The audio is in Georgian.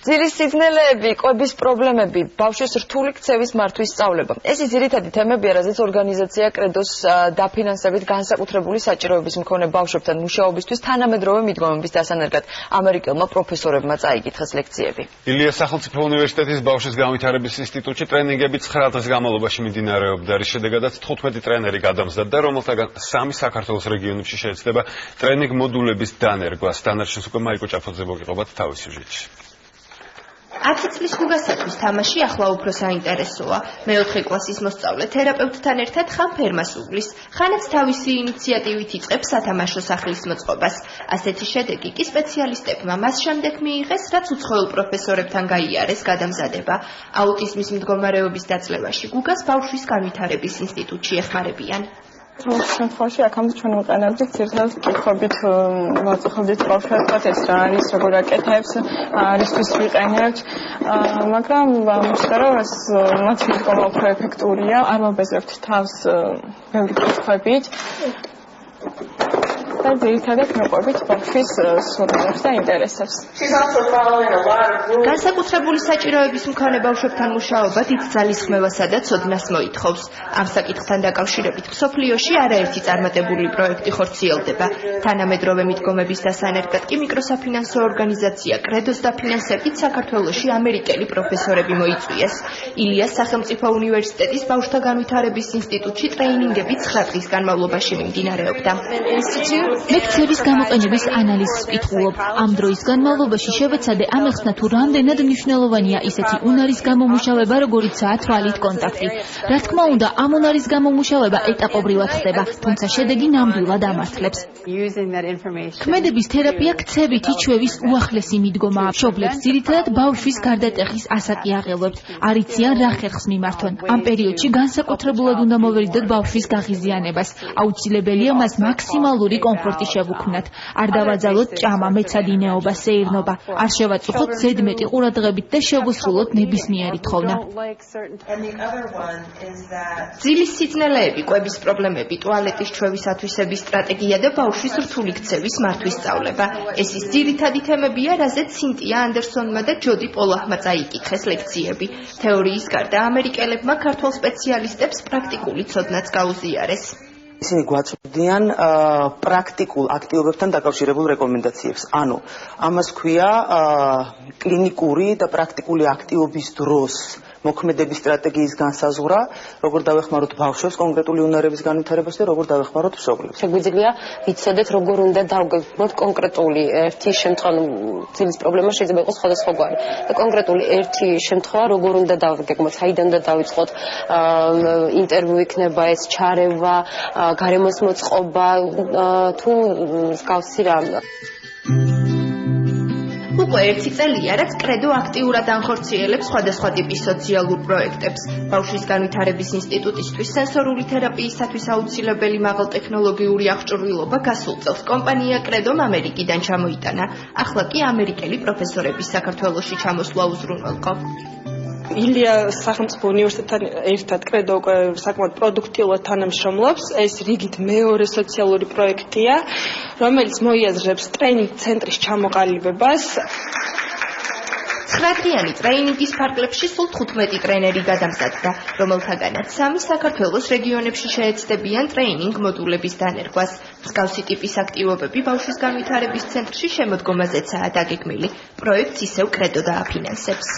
ძილის სიძნელეები, კვების პრობლემები, ბავშვის რთული ქცევის მართვის სწავლება. ეს ძირითადი თემებია, რაზეც ორგანიზაცია კრედოს დაფინანსებით განსაკუთრებული საჭიროების მქონე ბავშვებთან მუშაობისთვის თანამედროვე მიდგომების დასანერგად ამერიკელმა პროფესორებმა წაიკითხეს ლექციები. ილიას სახელმწიფო უნივერსიტეტის ბავშვის განვითარების ინსტიტუტში ტრენინგები 9 დღის განმავლობაში მიმდინარეობდა, რის შედეგადაც 15 ტრენერი გადამზადდა, რომელთაგან 3 საქართველოს რეგიონებში შეეცდება ტრენინგ მოდულების დანერგვას. დანარჩენს უკვე მაიკო ჭაფოძე მოგიყვებათ თავის სიუჟეტში. 10 წლის გულგასაცვის თამაში ახლა უფრო საინტერესოა. მეოთხე კლასის მოსწავლე თერაპევტთან ერთად ხან ფერმას უვლის, ხანაც თავისი ინიციატივით იწყებს სათამაშო სახლის მოწყობას. ასეთი შედეგი კი სპეციალისტებმა მას შემდეგ მიიღეს, რაც უცხოელ პროფესორებთან გაიარეს გადამზადება. აუტიზმის მდგომარეობის დაწლევაში გუგას ბავშვის განვითარების ინსტიტუტში ეხმარებიან. შემთხვევაში აქამდე ჩვენ ვიყენებდით ძირითადად კითხვებით ვაწუხებდით ბავშვებს ეს რა არის, როგორ აკეთებს, რისთვის ვიყენებთ, მაგრამ მოვიდა რომ ეს მათი მიდგომა უფრო ეფექტურია, არ მობეზრებთ თავს ბევრი კითხვებით და ძირითადად მეყვებით ბავშვის სურვილებს და ინტერესებს. განსაკუთრებული საჭიროების მქონე ბავშვებთან მუშაობა დიდ ძალისხმევასა და ცოდნას მოითხოვს. ამ საკითხთან დაკავშირებით მსოფლიოში არაერთი წარმატებული პროექტი ხორციელდება. თანამედროვე მიდგომების დასანერგად კი მიკროსაფინანსო ორგანიზაცია კრედოს დაფინანსებით საქართველოში ამერიკელი პროფესორები მოიწვიეს. ილიას სახელმწიფო უნივერსიტეტის ბავშვთა განვითარების ინსტიტუტში ტრეინინგები 9 დღის განმავლობაში მიმდინარეობდა. მე ქცევის გამოყენების ანალიზს ვკითხულობ. ამ დროის განმავლობაში შევეცადე ამეხსნა თუ რამდენად მნიშვნელოვანია ისეთი უნარის გამომუშავება, როგორიცაა თვალით კონტაქტი. რა თქმა უნდა, ამ უნარის გამომუშავება ეტაპობრივად ხდება, თუმცა შედეგი ნამდვილად ამართლებს. ქმედების თერაპია ქცევითი ჩვევის უახლესი მიდგომაა. მშობლებს ძირითადად ბავშვის გარდატეხის ასაკი აღელვებთ. არ იციან რა ხერხს მიმართონ. ამ პერიოდში განსაკუთრებულად უნდა მოვერიდოთ ბავშვის გაღიზიანებას. აუცილებელია მას მაქსიმალური კომფორტი შევუქმნათ. არ დავაძალოთ ჭამა, მეცადინეობა, სეირნობა. არ შევაწუხოთ ზედმეტი ყურადღებით და შევუსრულოთ ნებისმიერი თხოვნა. ძილის სიძნელეები, კვების პრობლემები, ტუალეტის ჩვევის ათვისების სტრატეგია და ბავშვის რთული ქცევის მართვის სწავლება. ეს ის ძირითადი თემებია, რაზეც სინტია ანდერსონმა და ჯოდი პოლაჰმა წაიკითხეს ლექციები. თეორიის გარდა ამერიკელებმა ქართველ სპეციალისტებს პრაქტიკული ცოდნაც გაუზიარეს. ისინი გვაწვდიან პრაქტიკულ აქტივობებთან დაკავშირებულ რეკომენდაციებს. ანუ ამას ქვია კლინიკური და პრაქტიკული აქტივობის დროს მოქმედების სტრატეგიის განსაზღვრა, როგორ დავეხმაროთ ბავშვებს კონკრეტული უნარების განვითარებას და როგორ დავეხმაროთ მშობლებს. შეგვიძლია ვიცოდეთ, როგორ უნდა დავგეგმოთ კონკრეტული ერთი შემთხვევა, ძილის პრობლემა შეიძლება იყოს სხვადასხვაგვარი. და კონკრეტული ერთი შემთხვევა, როგორ უნდა დავგეგმოთ, საიდან უნდა დავიწყოთ, ინტერვიუ იქნება ეს, ჩარევა, გარემოს მოწყობა, თუ მსგავსი რამ. უკვე 1 წელია, რაც კრედო აქტიურად ანხორციელებს სხვადასხვა ტიპის სოციალურ პროექტებს. ბავშვის განვითარების ინსტიტუტისთვის სენსორული თერაპიისათვის აუცილებელი მაღალტექნოლოგიური აღჭურვილობა გასულ წელს კომპანია კრედომ ამერიკიდან ჩამოიტანა. ახლა კი ამერიკელი პროფესორების საქართველოში ჩამოსვლა უზრუნველყო. ილია სახელმწიფო უნივერსიტეტთან ერთად კრედო უკვე საკმაოდ პროდუქტიულად თანამშრომლობს. ეს რიგით მეორე სოციალური პროექტია, რომელიც მოიაზრებს ტრეინინგ ცენტრის ჩამოყალიბებას. 9 დღიანი ტრეინინგის ფარგლებში სულ 15 ტრენერი გადამზადდა, რომელთაგანაც 3 საქართველოს რეგიონებში შეეცდებიან ტრეინინგ მოდულების დანერგვას. მსგავსი ტიპის აქტივობები ბავშვის განვითარების ცენტრში შემოდგომაზეცაა დაგეგმილი. პროექტს ისევ კრედო დააფინანსებს.